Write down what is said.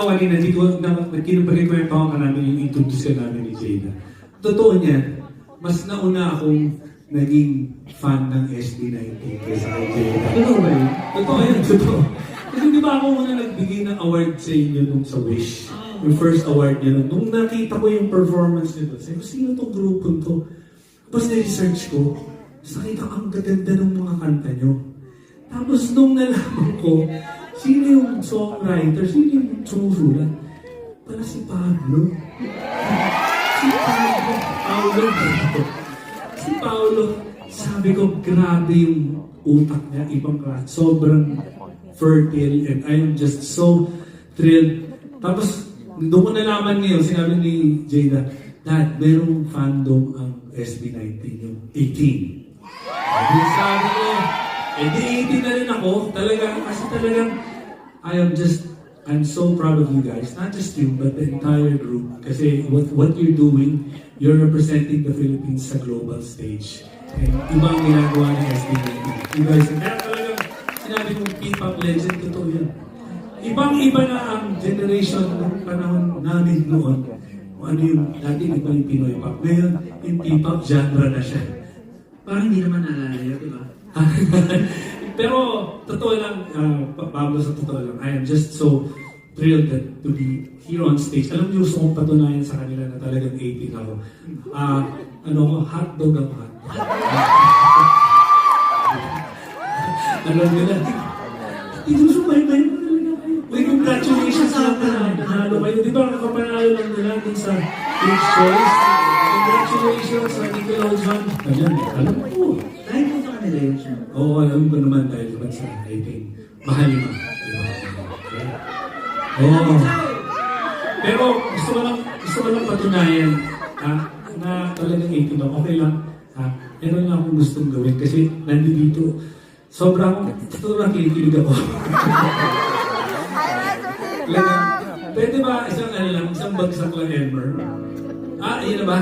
Kanina, kinapag-require pa ako namin yung introduce namin ni Jada. Totoo niya, mas nauna akong naging fan ng SB19 kaysa kay Jada. Totoo ba yun? Totoo yan, totoo. Kasi di ba ako muna nagbigay ng award sa inyo nung sa Wish? Yung first award niya nung nakita ko yung performance nito, sabi ko, sino tong grupong to? Tapos na-research ko, nakita ko ang gaganda ng mga kanta nyo. Tapos nung nalaman ko, sino yung songwriter, sino yung sumusulat? Pala si Pablo. Si Paolo. Sabi ko, grabe yung utak niya, ibang klase. Sobrang fertile and I'm just so thrilled. Tapos, doon ko nalaman ngayon, sinabi ni Jada, Dad, merong fandom ang SB19, yung 18. Sabi ko, di 18 na rin ako. Talagang, kasi talagang, I'm so proud of you guys. Not just you, but the entire group. Kasi what you're doing, you're representing the Philippines sa global stage. And iba ang ginagawa ng SB19. You guys, kaya talagang sinabi kong P-pop legend, totoo yan. Ibang-iba na ang generation ng panahon namin noon. Kung ano yung, dati iba yung Pinoy pop. Ngayon, yung P-pop genre na siya. Parang hindi naman naalala yun, di ba? Pero, totoo lang, Pablo, sa totoo lang, I am just so thrilled to be here on stage. Alam niyo, gusto kong patunayan sa kanila na talagang 18 ako. Hotdog ang hotdog. Alam nila, inusumbay-bay mo talaga kayo. May congratulations sa nanalo kayo. Di ba, nakapanalo lang nila dun sa Kids' Choice? Congratulations sa Nickelodeon. Alam ko. Dahil po sa kanila yun siya. Oo, alam ko naman dahil naman sa 18. Mahal mo. Oo. Pero gusto ko lang patunayan na talagang 18 ako. Okay lang. Meron lang akong gustong gawin kasi nandito sobrang kinikilig ako. Pwede ba isang bagsak lang, Elmer? Ayun na ba?